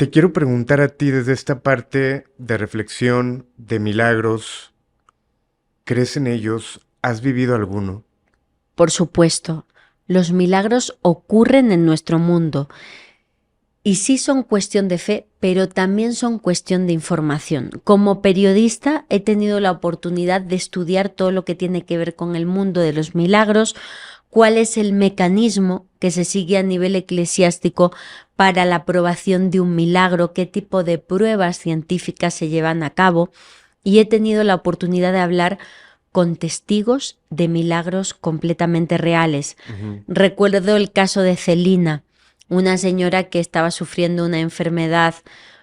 Te quiero preguntar a ti desde esta parte de reflexión, de milagros, ¿crees en ellos? ¿Has vivido alguno? Por supuesto, los milagros ocurren en nuestro mundo y sí son cuestión de fe, pero también son cuestión de información. Como periodista he tenido la oportunidad de estudiar todo lo que tiene que ver con el mundo de los milagros, cuál es el mecanismo que se sigue a nivel eclesiástico para la aprobación de un milagro, qué tipo de pruebas científicas se llevan a cabo, y he tenido la oportunidad de hablar con testigos de milagros completamente reales. Ujú. Recuerdo el caso de Celina, una señora que estaba sufriendo una enfermedad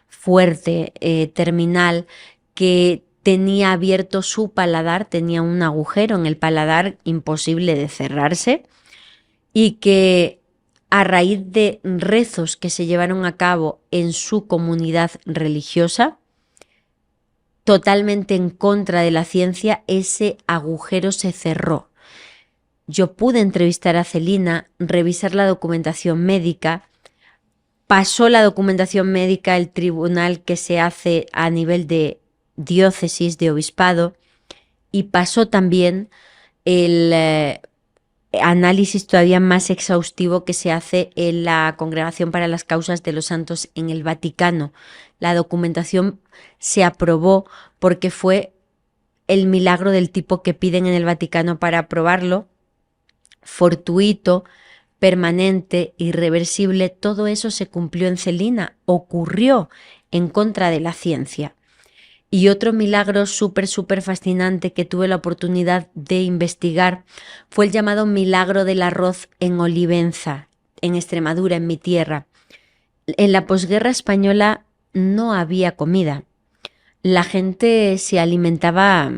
fuerte, terminal, que tenía abierto su paladar, tenía un agujero en el paladar imposible de cerrarse, y que a raíz de rezos que se llevaron a cabo en su comunidad religiosa, totalmente en contra de la ciencia, ese agujero se cerró. Yo pude entrevistar a Celina, revisar la documentación médica, pasó la documentación médica el tribunal que se hace a nivel de diócesis, de obispado, y pasó también el análisis todavía más exhaustivo que se hace en la Congregación para las Causas de los Santos en el Vaticano. La documentación se aprobó porque fue el milagro del tipo que piden en el Vaticano para aprobarlo, fortuito, permanente, irreversible. Todo eso se cumplió en Celina, ocurrió en contra de la ciencia. Y otro milagro súper fascinante que tuve la oportunidad de investigar fue el llamado milagro del arroz en Olivenza, en Extremadura, en mi tierra. En la posguerra española no había comida. La gente se alimentaba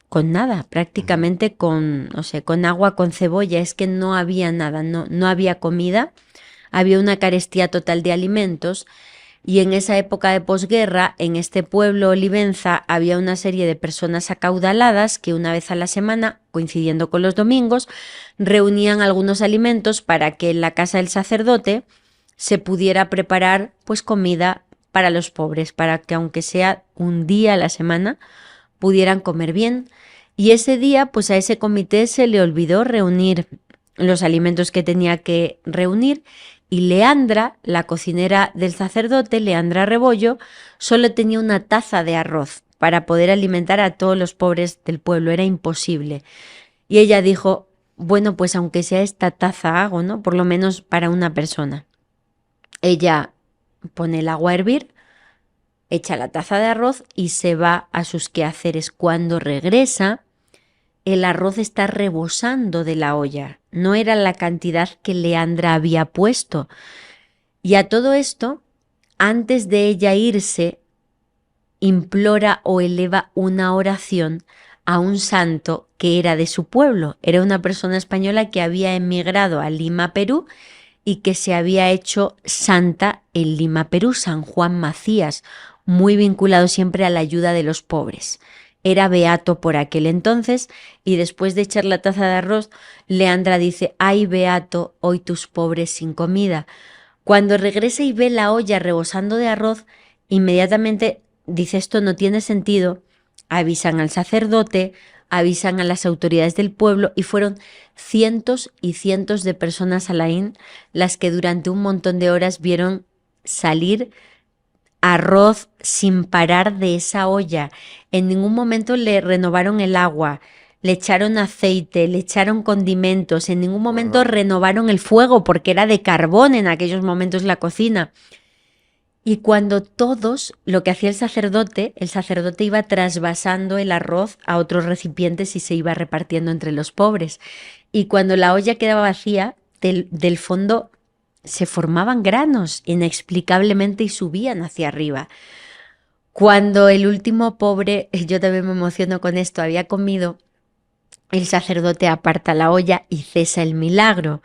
con nada, Ujú. prácticamente con, no sé, con agua, con cebolla. Es que no había nada, no había comida, había una carestía total de alimentos. Y en esa época de posguerra, en este pueblo Olivenza, había una serie de personas acaudaladas que una vez a la semana, coincidiendo con los domingos, reunían algunos alimentos para que en la casa del sacerdote se pudiera preparar pues comida para los pobres, para que aunque sea un día a la semana pudieran comer bien. Y ese día pues a ese comité se le olvidó reunir los alimentos que tenía que reunir, y Leandra, la cocinera del sacerdote, Leandra Rebollo, solo tenía una taza de arroz para poder alimentar a todos los pobres del pueblo. Era imposible. Y ella dijo, bueno, pues aunque sea esta taza hago, ¿no? Por lo menos para una persona. Ella pone el agua a hervir, echa la taza de arroz y se va a sus quehaceres. Cuando regresa, el arroz está rebosando de la olla. No era la cantidad que Leandra había puesto. Y a todo esto, antes de ella irse, implora o eleva una oración a un santo que era de su pueblo. Era una persona española que había emigrado a Lima, Perú, y que se había hecho santa en Lima, Perú, San Juan Macías, muy vinculado siempre a la ayuda de los pobres. Era beato por aquel entonces, y después de echar la taza de arroz, Leandra dice, ay beato, hoy tus pobres sin comida. Cuando regresa y ve la olla rebosando de arroz, inmediatamente dice, esto no tiene sentido. Avisan al sacerdote, avisan a las autoridades del pueblo, y fueron cientos y cientos de personas, Alain, las que durante un montón de horas vieron salir arroz sin parar de esa olla. En ningún momento le renovaron el agua, le echaron aceite, le echaron condimentos, en ningún momento Wow. renovaron el fuego porque era de carbón en aquellos momentos la cocina. Y cuando todos, lo que hacía el sacerdote iba trasvasando el arroz a otros recipientes y se iba repartiendo entre los pobres. Y cuando la olla quedaba vacía, del fondo se formaban granos inexplicablemente y subían hacia arriba. Cuando el último pobre, yo también me emociono con esto, había comido, el sacerdote aparta la olla y cesa el milagro.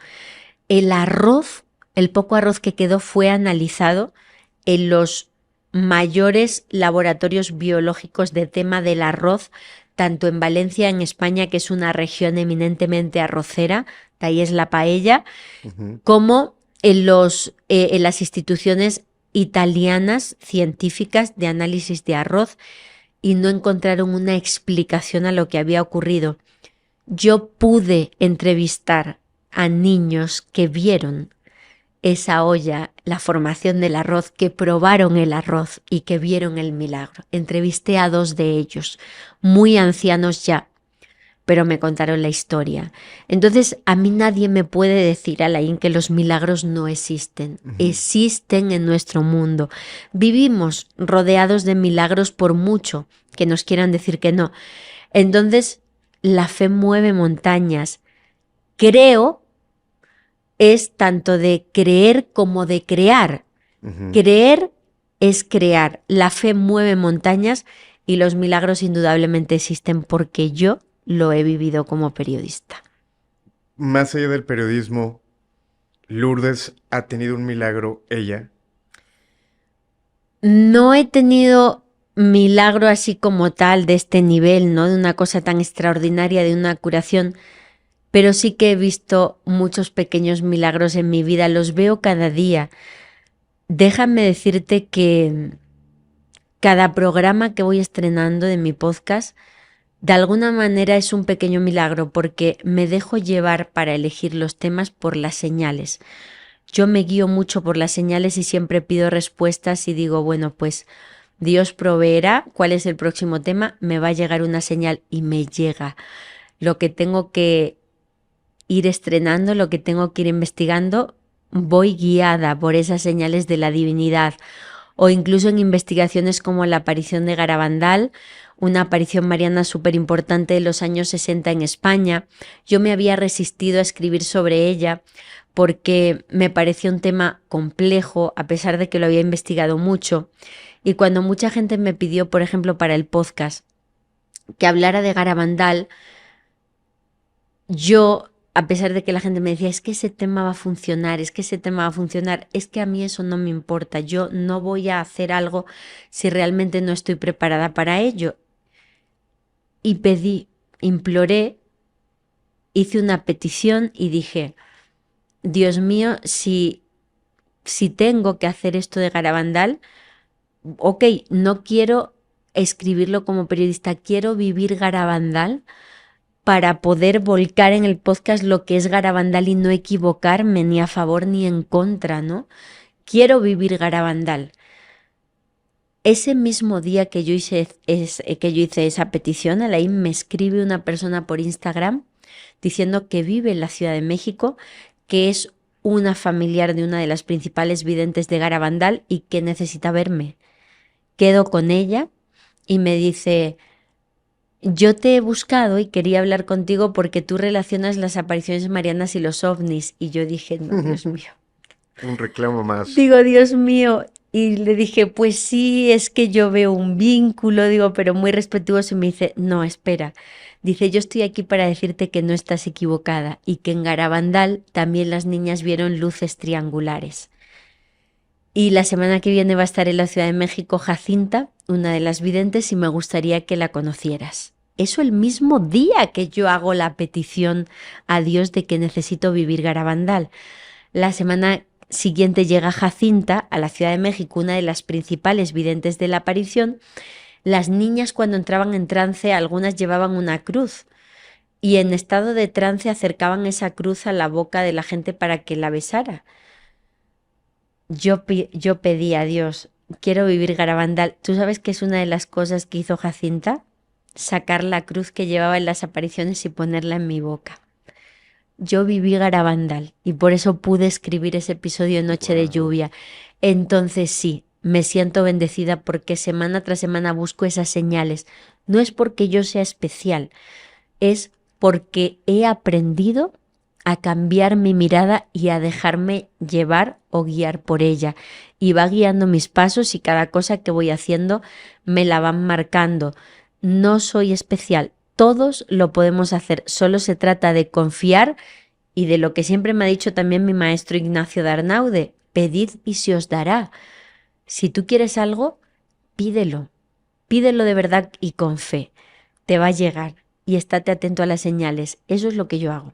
El arroz, el poco arroz que quedó, fue analizado en los mayores laboratorios biológicos de tema del arroz, tanto en Valencia, en España, que es una región eminentemente arrocera, de ahí es la paella, Ujú. como en las instituciones italianas científicas de análisis de arroz y no encontraron una explicación a lo que había ocurrido. Yo pude entrevistar a niños que vieron esa olla, la formación del arroz, que probaron el arroz y que vieron el milagro. Entrevisté a 2 de ellos, muy ancianos ya, pero me contaron la historia. Entonces, a mí nadie me puede decir, Alain, que los milagros no existen. Existen en nuestro mundo. Vivimos rodeados de milagros por mucho que nos quieran decir que no. Entonces, la fe mueve montañas. Creo es tanto de creer como de crear. Creer es crear. La fe mueve montañas y los milagros indudablemente existen porque yo lo he vivido como periodista. Más allá del periodismo, ¿Lourdes ha tenido un milagro ella? No he tenido milagro así como tal de este nivel, ¿no? De una cosa tan extraordinaria, de una curación, pero sí que he visto muchos pequeños milagros en mi vida, los veo cada día. Déjame decirte que cada programa que voy estrenando de mi podcast, de alguna manera es un pequeño milagro porque me dejo llevar para elegir los temas por las señales. Yo me guío mucho por las señales y siempre pido respuestas y digo, bueno, pues Dios proveerá cuál es el próximo tema, me va a llegar una señal y me llega. Lo que tengo que ir estrenando, lo que tengo que ir investigando, voy guiada por esas señales de la divinidad. O incluso en investigaciones como la aparición de Garabandal, una aparición mariana súper importante de los años 60 en España. Yo me había resistido a escribir sobre ella porque me parecía un tema complejo, a pesar de que lo había investigado mucho. Y cuando mucha gente me pidió, por ejemplo, para el podcast, que hablara de Garabandal, yo, a pesar de que la gente me decía, es que ese tema va a funcionar, es que ese tema va a funcionar, es que a mí eso no me importa, yo no voy a hacer algo si realmente no estoy preparada para ello. Y pedí, imploré, hice una petición y dije, Dios mío, si tengo que hacer esto de Garabandal, ok, no quiero escribirlo como periodista, quiero vivir Garabandal para poder volcar en el podcast lo que es Garabandal y no equivocarme ni a favor ni en contra, ¿no? Quiero vivir Garabandal. Ese mismo día que yo hice esa petición, Alain, me escribe una persona por Instagram diciendo que vive en la Ciudad de México, que es una familiar de una de las principales videntes de Garabandal y que necesita verme. Quedo con ella y me dice, yo te he buscado y quería hablar contigo porque tú relacionas las apariciones marianas y los ovnis. Y yo dije, no, Dios mío. Un reclamo más. Digo, Dios mío. Y le dije, pues sí, es que yo veo un vínculo, digo, pero muy respetuoso. Y me dice, no, espera. Dice, yo estoy aquí para decirte que no estás equivocada y que en Garabandal también las niñas vieron luces triangulares. Y la semana que viene va a estar en la Ciudad de México Jacinta, una de las videntes, y me gustaría que la conocieras. Eso el mismo día que yo hago la petición a Dios de que necesito vivir Garabandal. La semana siguiente llega Jacinta a la Ciudad de México, una de las principales videntes de la aparición. Las niñas cuando entraban en trance, algunas llevaban una cruz y en estado de trance acercaban esa cruz a la boca de la gente para que la besara. Yo pedí a Dios, quiero vivir Garabandal. ¿Tú sabes qué es una de las cosas que hizo Jacinta? Sacar la cruz que llevaba en las apariciones y ponerla en mi boca. Yo viví Garabandal y por eso pude escribir ese episodio Noche de Lluvia. Entonces sí, me siento bendecida porque semana tras semana busco esas señales. No es porque yo sea especial, es porque he aprendido a cambiar mi mirada y a dejarme llevar o guiar por ella. Y va guiando mis pasos y cada cosa que voy haciendo me la van marcando. No soy especial, todos lo podemos hacer, solo se trata de confiar y de lo que siempre me ha dicho también mi maestro Ignacio de Arnaude, pedid y se os dará. Si tú quieres algo, pídelo, pídelo de verdad y con fe, te va a llegar y estate atento a las señales, eso es lo que yo hago.